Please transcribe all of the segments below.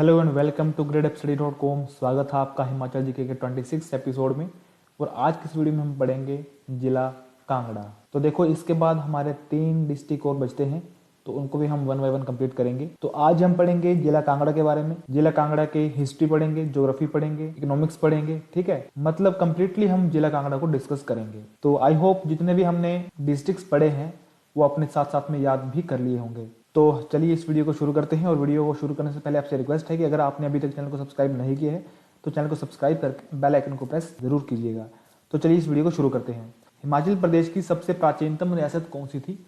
Hello and welcome to gradupstudy.com। स्वागत है आपका हिमाचल जीके के 26 एपिसोड में। और आज की इस वीडियो में हम पढ़ेंगे जिला कांगड़ा। तो देखो, इसके बाद हमारे 3 डिस्ट्रिक्ट और बचते हैं, तो उनको भी हम 1 बाय 1 कंप्लीट करेंगे। तो आज हम पढ़ेंगे जिला कांगड़ा के बारे में। जिला कांगड़ा के हिस्ट्री पढ़ेंगे, ज्योग्राफी पढ़ेंगे, इकोनॉमिक्स पढ़ेंगे। ठीक है, मतलब कंप्लीटली हम जिला कांगड़ा को डिस्कस करेंगे। तो आई होप जितने भी हमने डिस्ट्रिक्ट्स पढ़े हैं वो अपने साथ साथ में याद भी कर लिए होंगे। तो चलिए इस वीडियो को शुरू करते हैं। और वीडियो को शुरू करने से पहले आपसे रिक्वेस्ट है कि अगर आपने अभी तक चैनल को सब्सक्राइब नहीं किया है तो चैनल को सब्सक्राइब करके बेल आइकन को प्रेस जरूर कीजिएगा। तो चलिए इस वीडियो को शुरू करते हैं। हिमाचल प्रदेश की सबसे प्राचीनतम रियासत कौन सी थी?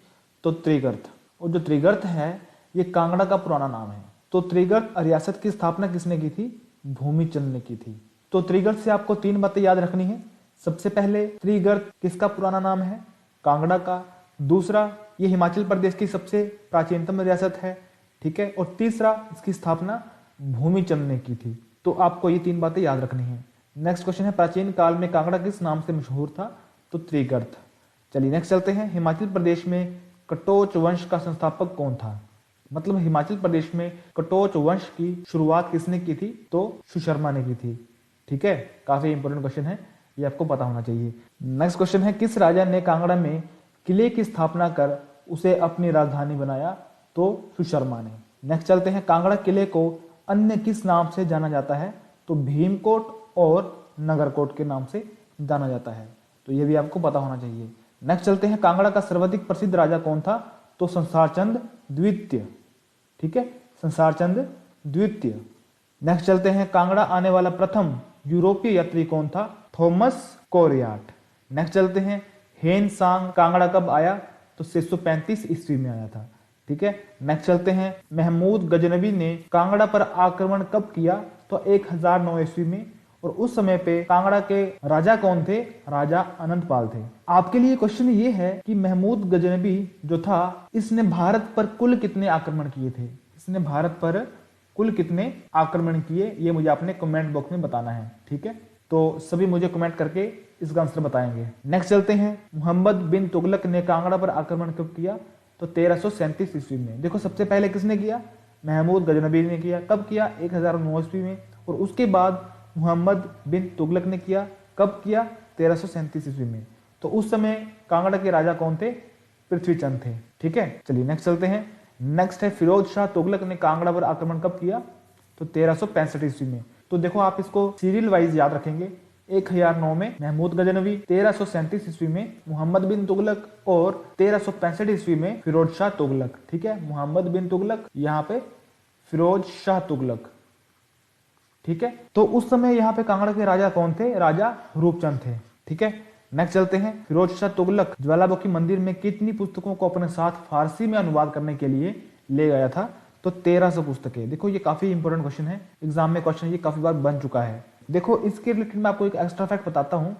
तो त्रिगर्त। और जो त्रिगर्त है ये कांगड़ा का पुराना नाम है। तो त्रिगर्त रियासत की स्थापना किसने की थी? भूमिचंद ने की थी। तो त्रिगर्त से आपको 3 बातें याद रखनी है। सबसे पहले, त्रिगर्त किसका पुराना नाम है? कांगड़ा का। दूसरा, ये हिमाचल प्रदेश की सबसे प्राचीनतम रियासत है। ठीक है। और तीसरा, इसकी स्थापना भूमिचंद ने की थी। तो आपको ये 3 बातें याद रखनी है। नेक्स्ट क्वेश्चन है, प्राचीन काल में कांगड़ा किस नाम से मशहूर था? तो त्रिगर्त। चलिए नेक्स्ट चलते हैं। हिमाचल प्रदेश में कटोच वंश का संस्थापक कौन था? मतलब हिमाचल प्रदेश में कटोच वंश की शुरुआत किसने की थी? तो सुशर्मा ने की थी। ठीक है, काफी इंपोर्टेंट क्वेश्चन है, ये आपको पता होना चाहिए। नेक्स्ट क्वेश्चन है, किस राजा ने कांगड़ा में किले की स्थापना कर उसे अपनी राजधानी बनाया? तो सुशर्मा ने। नेक्स्ट चलते हैं, कांगड़ा किले को अन्य किस नाम से जाना जाता है? तो भीमकोट और नगरकोट के नाम से जाना जाता है। तो ये भी आपको पता होना चाहिए। नेक्स्ट चलते हैं, कांगड़ा का सर्वाधिक प्रसिद्ध राजा कौन था? तो संसारचंद द्वितीय। ठीक है, संसारचंद द्वितीय। नेक्स्ट चलते हैं, कांगड़ा आने वाला प्रथम यूरोपीय यात्री कौन था? थॉमस कोरियाट। नेक्स्ट चलते हैं, हेन सांग कांगड़ा कब आया? तो 635 ईस्वी में आया था। ठीक है। नेक्स्ट चलते हैं, महमूद गजनबी ने कांगड़ा पर आक्रमण कब किया? तो 1009 ईस्वी में। और उस समय पे कांगड़ा के राजा कौन थे? राजा अनंतपाल थे। आपके लिए क्वेश्चन ये है कि महमूद गजनबी जो था इसने भारत पर कुल कितने आक्रमण किए थे? इसने भारत पर कुल कितने आक्रमण किए, ये मुझे आपने कमेंट बॉक्स में बताना है। ठीक है, तो सभी मुझे कमेंट करके इसका आंसर बताएंगे। नेक्स्ट चलते हैं, मोहम्मद बिन तुगलक ने कांगड़ा पर आक्रमण कब किया? तो 1337 ईस्वी में। देखो, सबसे पहले किसने किया? महमूद गजनबी ने किया। कब किया? 1009 ईस्वी में। और उसके बाद मोहम्मद बिन तुगलक ने किया। कब किया? 1337 ईस्वी में। तो उस समय कांगड़ा के राजा कौन थे? पृथ्वीचंद थे। ठीक है, चलिए नेक्स्ट चलते हैं। नेक्स्ट है, फिरोज शाह तुगलक ने कांगड़ा पर आक्रमण कब किया? तो 1365 ईस्वी में। तो देखो, आप इसको सीरियल वाइज याद रखेंगे। 1009 में महमूद गजनवी, 1337 ईस्वी में मोहम्मद बिन तुगलक और 1365 ईस्वी में फिरोज शाह तुगलक। ठीक है, मोहम्मद बिन तुगलक, यहाँ पे फिरोज शाह तुगलक। ठीक है, तो उस समय यहाँ पे कांगड़ा के राजा कौन थे? राजा रूपचंद थे। ठीक है, नेक्स्ट चलते हैं, फिरोज शाह तुगलक ज्वालामुखी मंदिर में कितनी पुस्तकों को अपने साथ फारसी में अनुवाद करने के लिए ले गया था? तो 1300 पुस्तकें। देखो, ये काफी इंपोर्टेंट क्वेश्चन है, एग्जाम में क्वेश्चन ये काफी बार बन चुका है। देखो, इसके रिलेटेड मैं आपको एक एक्स्ट्रा फैक्ट बताता हूं।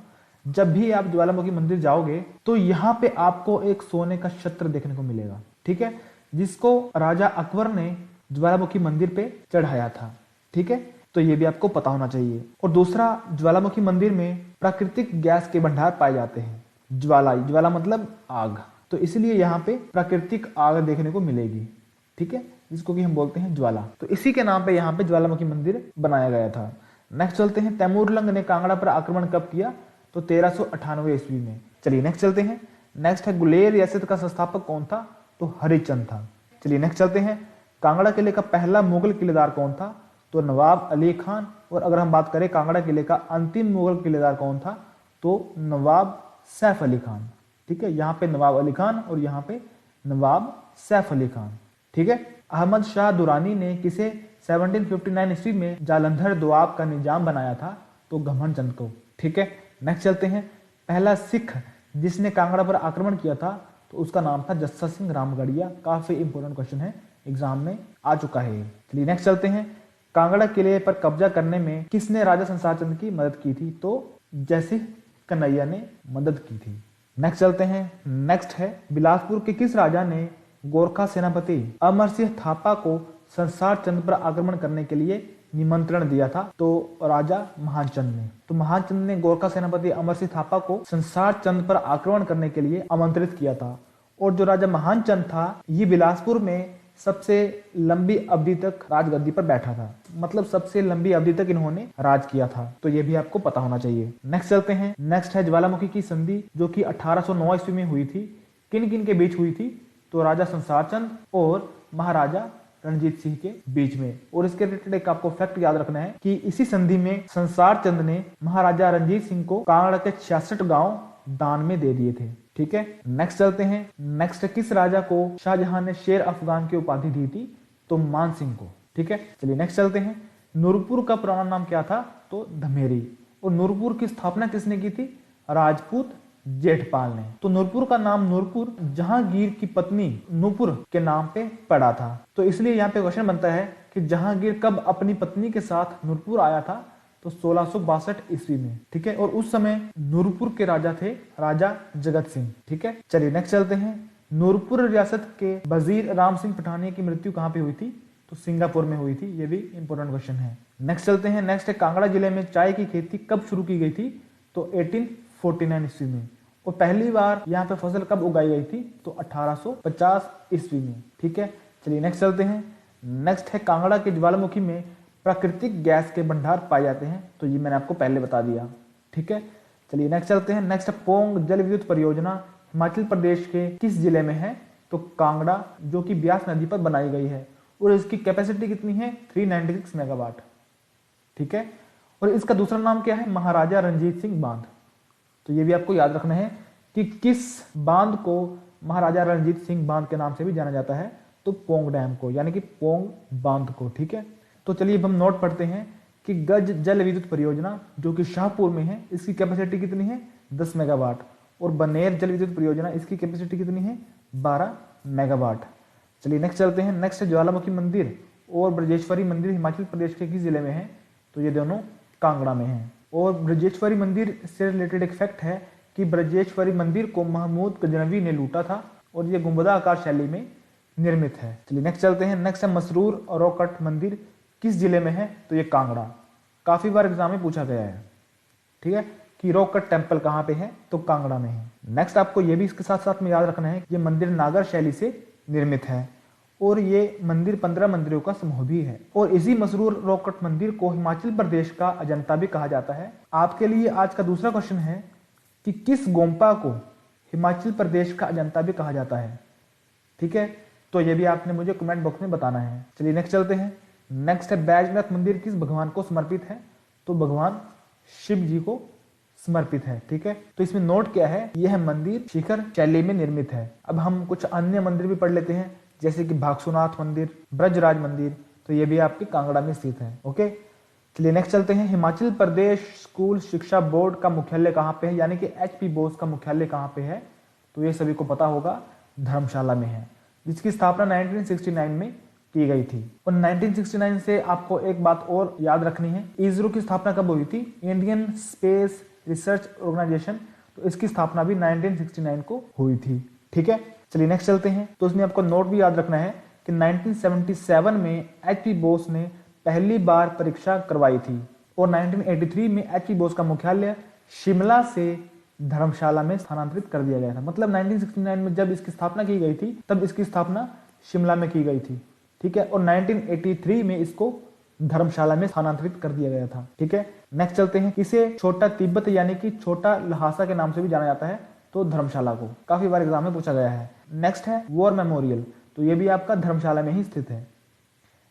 जब भी आप ज्वालामुखी मंदिर जाओगे तो यहाँ पे आपको एक सोने का छत्र देखने को मिलेगा। ठीक है, जिसको राजा अकबर ने ज्वालामुखी मंदिर पे चढ़ाया था। ठीक है, तो ये भी आपको पता होना चाहिए। और दूसरा, ज्वालामुखी मंदिर में प्राकृतिक गैस के भंडार पाए जाते हैं। ज्वाला मतलब आग, तो इसलिए यहाँ पे प्राकृतिक आग देखने को मिलेगी। ठीक है, जिसको कि हम बोलते हैं ज्वाला। तो इसी के नाम पे यहाँ पे ज्वालामुखी मंदिर बनाया गया था। नेक्स्ट चलते हैं, तैमूरलंग ने कांगड़ा पर आक्रमण कब किया? तो 1398 ईस्वी में। चलिए नेक्स्ट चलते हैं। नेक्स्ट है, गुलेर रियासत का संस्थापक कौन था? तो हरिचंद था। चलिए नेक्स्ट चलते हैं, कांगड़ा किले का पहला मुगल किलेदार कौन था? तो नवाब अली खान। और अगर हम बात करें कांगड़ा किले का अंतिम मुगल किलेदार कौन था? तो नवाब सैफ अली खान। ठीक है, यहाँ पे नवाब अली खान और यहाँ पे नवाब सैफ अली खान। ठीक है, अहमद शाह दुरानी ने किसे 1759 ईस्वी में जालंधर दोआब का निजाम बनाया था? तो घमंड चंद को। ठीक है, नेक्स्ट चलते हैं, पहला सिख जिसने कांगड़ा पर आक्रमण किया था तो उसका नाम था जस्सा सिंह रामगढ़िया। काफी इंपोर्टेंट क्वेश्चन है, एग्जाम में आ चुका है। चलिए नेक्स्ट चलते हैं, कांगड़ा किले पर कब्जा करने में किसने राजा संसारचंद की मदद की थी? तो जयसिंह कन्हैया ने मदद की थी। नेक्स्ट चलते हैं, नेक्स्ट है, बिलासपुर के किस राजा ने गोरखा सेनापति अमर सिंह थापा को संसारचंद पर आक्रमण करने के लिए निमंत्रण दिया था? तो राजा महाचंद ने। तो महाचंद ने गोरखा सेनापति अमर सिंह थापा को संसारचंद पर आक्रमण करने के लिए आमंत्रित किया था। और जो राजा महाचंद था ये बिलासपुर में सबसे लंबी अवधि तक राजगद्दी पर बैठा था, मतलब सबसे लंबी अवधि तक इन्होंने राज किया था, तो ये भी आपको पता होना चाहिए। नेक्स्ट चलते हैं। नेक्स्ट है ज्वालामुखी की संधि, जो कि 1809 ईस्वी में हुई थी। किन किन के बीच हुई थी? तो राजा संसार चंद और महाराजा रणजीत सिंह के बीच में। और इसके रिलेटेड एक आपको फैक्ट याद रखना है कि इसी संधि में संसार चंद ने महाराजा रणजीत सिंह को कांगड़ा के 66 गांव दान में दे दिए थे। ठीक है, नेक्स्ट चलते हैं। नेक्स्ट, किस राजा को शाहजहां ने शेर अफगान की उपाधि दी थी? तो मान सिंह को। ठीक है, चलिए नेक्स्ट चलते हैं। नूरपुर का पुराना नाम क्या था? तो धमेरी। और नूरपुर की स्थापना किसने की थी? राजपूत जेठपाल ने। तो नूरपुर का नाम नूरपुर जहांगीर की पत्नी नूपुर के नाम पे पड़ा था, तो इसलिए यहाँ पे क्वेश्चन बनता है कि जहांगीर कब अपनी पत्नी के साथ नूरपुर आया था? तो 1662 ईस्वी में। ठीक है, और उस समय नूरपुर के राजा थे राजा जगत सिंह। ठीक है, चलिए नेक्स्ट चलते हैं। नूरपुर रियासत के वजीर राम सिंह पठानिया की मृत्यु कहाँ पे हुई थी? तो सिंगापुर में हुई थी। ये भी इंपॉर्टेंट क्वेश्चन है। नेक्स्ट चलते हैं। नेक्स्ट है, कांगड़ा जिले में चाय की खेती कब शुरू की गई थी? तो 1849 ईस्वी में। और पहली बार यहाँ पे फसल कब उगाई गई थी? तो 1850 ईस्वी में। ठीक है, चलिए नेक्स्ट चलते हैं। नेक्स्ट है, कांगड़ा के ज्वालामुखी में प्राकृतिक गैस के भंडार पाए जाते हैं, तो ये मैंने आपको पहले बता दिया। ठीक है, चलिए नेक्स्ट चलते हैं। नेक्स्ट है, पोंग जल विद्युत परियोजना हिमाचल प्रदेश के किस जिले में है? तो कांगड़ा, जो कि ब्यास नदी पर बनाई गई है। और इसकी कैपेसिटी कितनी है? 396 मेगावाट। ठीक है, और इसका दूसरा नाम क्या है? महाराजा रणजीत सिंह बांध। तो ये भी आपको याद रखना है कि किस बांध को महाराजा रणजीत सिंह बांध के नाम से भी जाना जाता है? तो पोंग डैम को, यानी कि पोंग बांध को। ठीक है, तो चलिए अब हम नोट पढ़ते हैं कि गज जल विद्युत परियोजना जो कि शाहपुर में है, इसकी कैपेसिटी कितनी है? 10 मेगावाट। और बनेर जल विद्युत परियोजना, इसकी कैपेसिटी कितनी है? 12 मेगावाट। चलिए नेक्स्ट चलते हैं। नेक्स्ट है, ज्वालामुखी मंदिर और ब्रजेश्वरी मंदिर हिमाचल प्रदेश के किस जिले में है? तो ये दोनों कांगड़ा में है। और ब्रजेश्वरी मंदिर से रिलेटेड एक फैक्ट है कि ब्रजेश्वरी मंदिर को महमूद गजनवी ने लूटा था और ये गुंबदाकार शैली में निर्मित है। चलिए नेक्स्ट चलते हैं। नेक्स्ट है, मसरूर और रोकट मंदिर किस जिले में है? तो ये कांगड़ा। काफी बार एग्जाम में पूछा गया है। ठीक है, कि रोकट टेम्पल कहाँ पे है? तो कांगड़ा में है। नेक्स्ट आपको ये भी इसके साथ साथ में याद रखना है, ये मंदिर नागर शैली से निर्मित है और ये मंदिर 15 मंदिरों का समूह भी है। और इसी मसरूर रोकट मंदिर को हिमाचल प्रदेश का अजंता भी कहा जाता है। आपके लिए आज का दूसरा क्वेश्चन है कि किस गोम्पा को हिमाचल प्रदेश का अजंता भी कहा जाता है? ठीक है, तो ये भी आपने मुझे कमेंट बॉक्स में बताना है। चलिए नेक्स्ट चलते हैं। नेक्स्ट है, बैजनाथ मंदिर किस भगवान को समर्पित है? तो भगवान शिव जी को समर्पित है। ठीक है, तो इसमें नोट क्या है? यह मंदिर शिखर शैली में निर्मित है। अब हम कुछ अन्य मंदिर भी पढ़ लेते हैं, जैसे कि भागसुनाथ मंदिर, ब्रजराज मंदिर, तो ये भी आपके कांगड़ा में स्थित है। ओके, चलिए नेक्स्ट चलते हैं। हिमाचल प्रदेश स्कूल शिक्षा बोर्ड का मुख्यालय कहाँ पे है, यानी कि HP बोस का मुख्यालय कहाँ पे है? तो ये सभी को पता होगा, धर्मशाला में है, जिसकी स्थापना 1969 में की गई थी। और 1969 से आपको एक बात और याद रखनी है, इसरो की स्थापना कब हुई थी? इंडियन स्पेस रिसर्च ऑर्गेनाइजेशन, तो इसकी स्थापना भी 1969 को हुई थी। ठीक है, चलिए नेक्स्ट चलते हैं। तो इसमें आपको नोट भी याद रखना है कि 1977 में HP बोस ने पहली बार परीक्षा करवाई थी और 1983 में HP बोस का मुख्यालय शिमला से धर्मशाला में स्थानांतरित कर दिया गया था। मतलब 1969 में जब इसकी स्थापना की गई थी तब इसकी स्थापना शिमला में की गई थी। ठीक है, और 1983 में इसको धर्मशाला में स्थानांतरित कर दिया गया था। ठीक है, नेक्स्ट चलते हैं। इसे छोटा तिब्बत यानी कि छोटा लहासा के नाम से भी जाना जाता है, तो धर्मशाला को काफी बार एग्जाम में पूछा गया है। नेक्स्ट है, वॉर मेमोरियल, तो ये भी आपका धर्मशाला में ही स्थित है।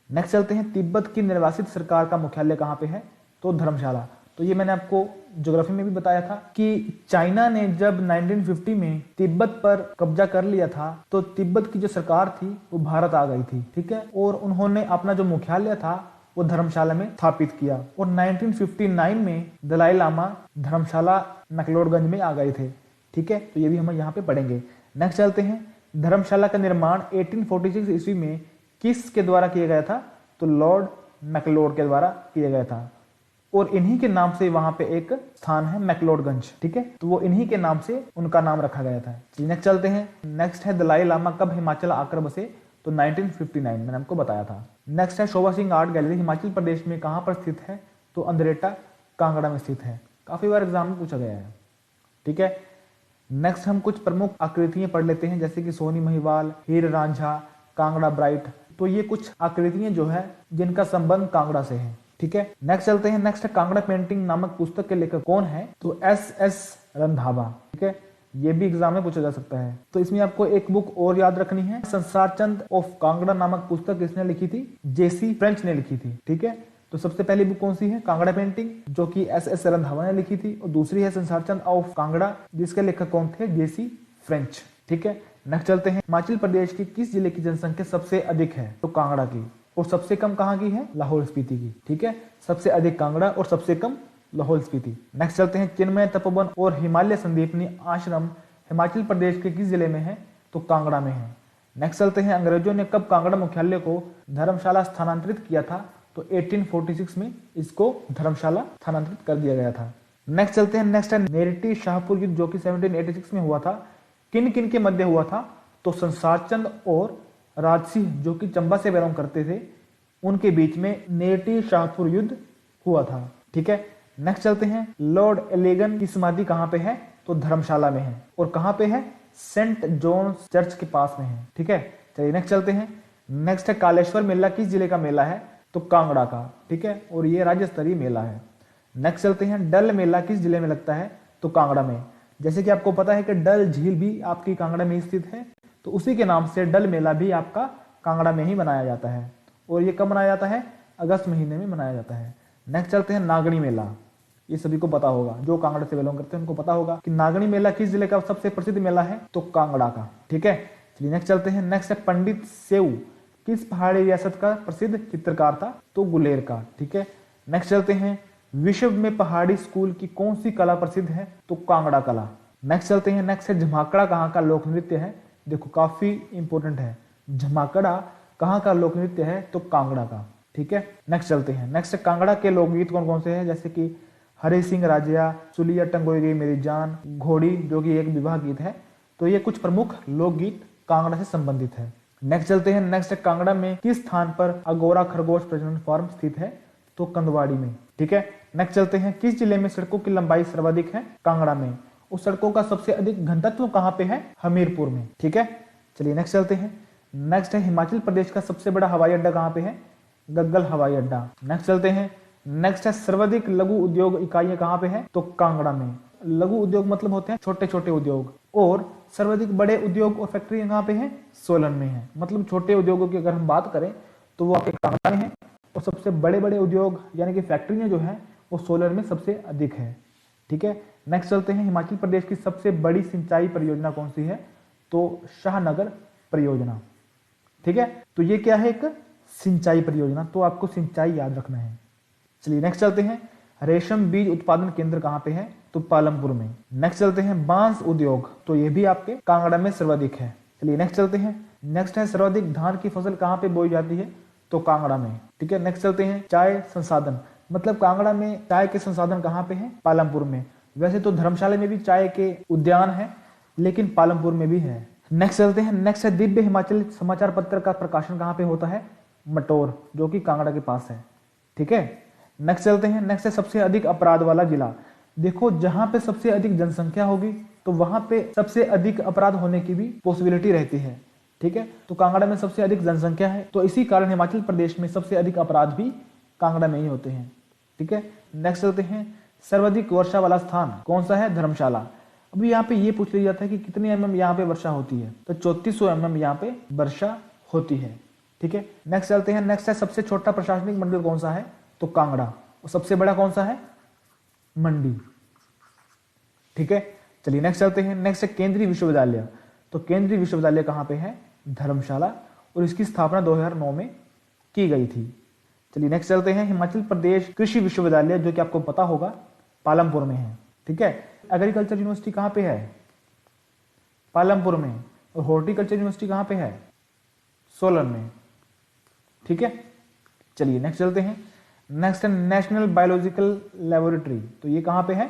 नेक्स्ट चलते हैं। तिब्बत की निर्वासित सरकार का मुख्यालय कहाँ पे है? तो धर्मशाला। तो ये मैंने आपको ज्योग्राफी में भी बताया था कि चाइना ने जब 1950 में तिब्बत पर कब्जा कर लिया था तो तिब्बत की जो सरकार थी वो भारत आ गई थी। ठीक है, और उन्होंने अपना जो मुख्यालय था वो धर्मशाला में स्थापित किया और 1959 में दलाई लामा धर्मशाला मैक्लोडगंज में आ गए थे। ठीक है, तो ये भी हम यहाँ पे पढ़ेंगे। नेक्स्ट चलते हैं। धर्मशाला का निर्माण 1846 ईस्वी में किसके द्वारा किया गया था? तो लॉर्ड मैक्लोड के द्वारा किया गया था और इन्हीं के नाम से वहां पे एक स्थान है मैक्लोडगंज। ठीक है, तो वो इन्हीं के नाम से उनका नाम रखा गया था। नेक्स्ट चलते हैं। नेक्स्ट है, दलाई लामा कब हिमाचल आकर बसे? तो 1959, मैंने आपको बताया था। नेक्स्ट है, शोभा सिंह आर्ट गैलरी हिमाचल प्रदेश में कहाँ पर स्थित है? तो अंद्रेटा कांगड़ा में स्थित है। काफी बार एग्जाम में पूछा गया है। ठीक है, नेक्स्ट हम कुछ प्रमुख आकृतियां पढ़ लेते हैं, जैसे कि सोनी महिवाल, हीर रांझा, कांगड़ा ब्राइट, तो ये कुछ आकृतियां जो है जिनका संबंध कांगड़ा से है। ठीक है, नेक्स्ट चलते हैं। नेक्स्ट कांगड़ा पेंटिंग नामक पुस्तक के लेखक कौन है? तो एस रंधावा। ठीक है, ये भी एग्जाम में पूछा जा सकता है। तो इसमें आपको एक बुक और याद रखनी है, संसार चंद ऑफ कांगड़ा नामक पुस्तक किसने लिखी थी? जेसी फ्रेंच ने लिखी थी। ठीक है, तो सबसे पहली बुक कौन सी है? कांगड़ा पेंटिंग, जो कि एस रंधावा ने लिखी थी, और दूसरी है संसार चंद ऑफ कांगड़ा, जिसके लेखक कौन थे? जेसी फ्रेंच। ठीक है, नेक्स्ट चलते हैं। हिमाचल प्रदेश की किस जिले की जनसंख्या सबसे अधिक है? तो कांगड़ा की। और सबसे कम कहाँ की है? लाहौल स्पीति की। ठीक है, सबसे अधिक कांगड़ा और सबसे कम लाहौल स्पीति। नेक्स्ट चलते हैं। चिन्मय तपोवन और हिमालय संदीपनी आश्रम हिमाचल प्रदेश के किस जिले में है? तो कांगड़ा में है। नेक्स्ट चलते हैं। अंग्रेजों ने कब कांगड़ा मुख्यालय को धर्मशाला स्थानांतरित किया था? तो 1846 में इसको धर्मशाला स्थानांतरित कर दिया गया था। नेक्स्ट चलते हैं। नेक्स्ट है नेरेटी शाहपुर युद्ध, जो कि 1786 में हुआ था। किन किन के मध्य हुआ था? तो संसार चंद और राजसिंह, जो कि चंबा से बिलोंग करते थे, उनके बीच में नेरेटी शाहपुर युद्ध हुआ था। ठीक है, नेक्स्ट चलते हैं। लॉर्ड एलिगन की समाधि कहाँ पे है? तो धर्मशाला में है। और कहाँ पे है? सेंट जॉन्स चर्च के पास में है। ठीक है, चलिए नेक्स्ट चलते हैं। नेक्स्ट है कालेश्वर मेला किस जिले का मेला है? तो कांगड़ा का। ठीक है, और ये राज्य स्तरीय मेला है। नेक्स्ट चलते हैं। डल मेला किस जिले में लगता है? तो कांगड़ा में। जैसे कि आपको पता है कि डल झील भी आपकी कांगड़ा में स्थित है, तो उसी के नाम से डल मेला भी आपका कांगड़ा में ही मनाया जाता है। और ये कब मनाया जाता है? अगस्त महीने में मनाया जाता है। नेक्स्ट चलते हैं। नागणी मेला, ये सभी को पता होगा, जो कांगड़ा से बिलोंग करते हैं उनको पता होगा कि नागणी मेला किस जिले का सबसे प्रसिद्ध मेला है? तो कांगड़ा का। ठीक है, चलिए नेक्स्ट चलते हैं। नेक्स्ट है पंडित सेऊ किस पहाड़ी रियासत का प्रसिद्ध चित्रकार था? तो गुलेर का। ठीक है, नेक्स्ट चलते हैं। विश्व में पहाड़ी स्कूल की कौन सी कला प्रसिद्ध है? तो कांगड़ा कला। नेक्स्ट चलते हैं। नेक्स्ट है झमाकड़ा कहाँ का लोक नृत्य है? देखो काफी इंपॉर्टेंट है, झमाकड़ा कहाँ का लोक नृत्य है? तो कांगड़ा का। ठीक है, नेक्स्ट चलते हैं। नेक्स्ट कांगड़ा के लोकगीत कौन कौन से हैं? जैसे कि हरे सिंह राजिया, सुलिया टंगोई गई मेरी जान, घोड़ी, जो कि एक विवाह गीत है। तो ये कुछ प्रमुख लोकगीत कांगड़ा से संबंधित है। नेक्स्ट चलते हैं। नेक्स्ट कांगड़ा में किस स्थान पर अगोरा खरगोश प्रजनन फार्म स्थित है? तो कंदवाड़ी में। ठीक है, नेक्स्ट चलते हैं। किस जिले में सड़कों की लंबाई सर्वाधिक है? कांगड़ा में। उस सड़कों का सबसे अधिक घनत्व कहाँ पे है? हमीरपुर में। ठीक है, चलिए नेक्स्ट चलते हैं। नेक्स्ट है हिमाचल प्रदेश का सबसे बड़ा हवाई अड्डा कहाँ पे है? गग्गल हवाई अड्डा। नेक्स्ट चलते हैं। नेक्स्ट है सर्वाधिक लघु उद्योग इकाइयां कहाँ पे है? तो कांगड़ा में। लघु उद्योग मतलब होते हैं छोटे छोटे उद्योग, और सर्वाधिक बड़े उद्योग और फैक्ट्री कहाँ पे है? सोलन में है। मतलब छोटे उद्योगों की अगर हम बात करें तो वो आपके कांगड़ा में है, और सबसे बड़े बड़े उद्योग यानी कि फैक्ट्रियां जो है वो सोलन में सबसे अधिक है। ठीक है, नेक्स्ट चलते हैं। हिमाचल प्रदेश की सबसे बड़ी सिंचाई परियोजना कौन सी है? तो शाहनगर परियोजना। ठीक है, तो ये क्या है? एक सिंचाई परियोजना, तो आपको सिंचाई याद रखना है। चलिए नेक्स्ट चलते हैं। रेशम बीज उत्पादन केंद्र कहाँ पे है? तो पालमपुर में। नेक्स्ट चलते हैं। बांस उद्योग, तो ये भी आपके कांगड़ा में सर्वाधिक है। चलिए नेक्स्ट चलते हैं। नेक्स्ट है सर्वाधिक धान की फसल कहाँ पे बोई जाती है? तो कांगड़ा में। ठीक है, नेक्स्ट चलते हैं। चाय संसाधन, मतलब कांगड़ा में चाय के संसाधन कहाँ पे है? पालमपुर में। वैसे तो धर्मशाला में भी चाय के उद्यान है, लेकिन पालमपुर में भी है। नेक्स्ट चलते हैं। नेक्स्ट है दिव्य हिमाचल समाचार पत्र का प्रकाशन कहाँ पे होता है? मटोर, जो कि कांगड़ा के पास है। ठीक है, नेक्स्ट चलते हैं। नेक्स्ट है सबसे अधिक अपराध वाला जिला। देखो जहां पे सबसे अधिक जनसंख्या होगी तो वहां पे सबसे अधिक अपराध होने की भी पॉसिबिलिटी रहती है। ठीक है, तो कांगड़ा में सबसे अधिक जनसंख्या है, तो इसी कारण हिमाचल प्रदेश में सबसे अधिक अपराध भी कांगड़ा में ही होते हैं। ठीक है, नेक्स्ट चलते हैं। सर्वाधिक वर्षा वाला स्थान कौन सा है? धर्मशाला। अभी यहाँ पे ये पूछ लिया जाता है कि कितने mm यहाँ पे वर्षा होती है? तो 3400 mm यहाँ पे वर्षा होती है। ठीक है, नेक्स्ट चलते हैं। नेक्स्ट है सबसे छोटा प्रशासनिक मंडल कौन सा है? तो कांगड़ा। और सबसे बड़ा कौन सा है? मंडी। ठीक है, चलिए नेक्स्ट चलते हैं। नेक्स्ट है केंद्रीय विश्वविद्यालय। तो केंद्रीय विश्वविद्यालय कहाँ पे है? धर्मशाला, और इसकी स्थापना 2009 में की गई थी। चलिए नेक्स्ट चलते हैं। हिमाचल प्रदेश कृषि विश्वविद्यालय, जो कि आपको पता होगा पालमपुर में है। ठीक है, एग्रीकल्चर यूनिवर्सिटी कहाँ पे है? पालमपुर में। और हॉर्टिकल्चर यूनिवर्सिटी कहाँ पे है? सोलन में। ठीक है, चलिए नेक्स्ट चलते हैं। नेक्स्ट है नेशनल बायोलॉजिकल लेबोरेटरी, तो ये कहाँ पे है?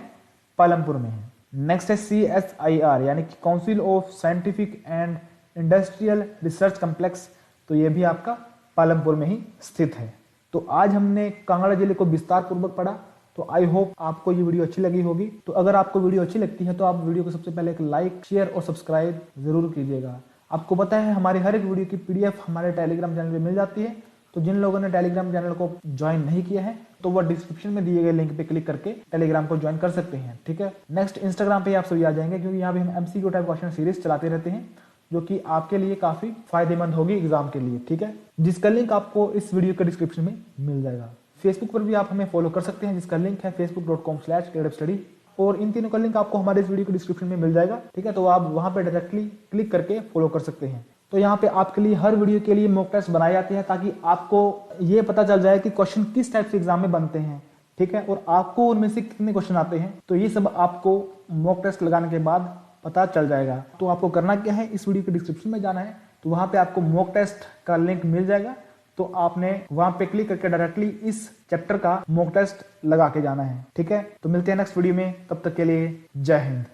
पालमपुर में है। नेक्स्ट है CSIR यानी कि council of scientific and industrial research complex, तो ये भी आपका पालमपुर में ही स्थित है। तो आज हमने कांगड़ा जिले को विस्तार पूर्वक पढ़ा। तो आई होप आपको ये वीडियो अच्छी लगी होगी। तो अगर आपको वीडियो अच्छी लगती है तो आप वीडियो को सबसे पहले एक लाइक, शेयर और सब्सक्राइब जरूर कीजिएगा। आपको पता है हमारी हर एक वीडियो की पीडीएफ हमारे टेलीग्राम चैनल पे मिल जाती है। तो जिन लोगों ने टेलीग्राम चैनल को ज्वाइन नहीं किया है तो वो डिस्क्रिप्शन में दिए गए लिंक पे क्लिक करके टेलीग्राम को ज्वाइन कर सकते हैं, ठीक है। नेक्स्ट इंस्टाग्राम पे आप सभी आ जाएंगे, क्योंकि यहाँ पे हम एमसीक्यू टाइप क्वेश्चन सीरीज चलाते रहते हैं जो कि आपके लिए काफी फायदेमंद होगी एग्जाम के लिए, ठीक है, जिसका लिंक आपको इस वीडियो के डिस्क्रिप्शन में मिल जाएगा। फेसबुक पर भी आप हमें फॉलो कर सकते हैं, जिसका लिंक है facebook.com/tedupstudy, और इन तीनों का लिंक आपको हमारे इस वीडियो के डिस्क्रिप्शन में मिल जाएगा, ठीक है। तो आप वहां पे डायरेक्टली क्लिक करके फॉलो कर सकते हैं। तो यहाँ पे आपके लिए हर वीडियो के लिए मॉक टेस्ट बनाए जाते हैं ताकि आपको ये पता चल जाए कि क्वेश्चन किस टाइप से एग्जाम में बनते हैं, ठीक है, और आपको उनमें से कितने क्वेश्चन आते हैं। तो ये सब आपको मॉक टेस्ट लगाने के बाद पता चल जाएगा। तो आपको करना क्या है, इस वीडियो के डिस्क्रिप्शन में जाना है, तो वहां पे आपको मॉक टेस्ट का लिंक मिल जाएगा। तो आपने वहां पे क्लिक करके डायरेक्टली इस चैप्टर का मॉक टेस्ट लगा के जाना है, ठीक है। तो मिलते हैं नेक्स्ट वीडियो में, तब तक के लिए जय हिंद।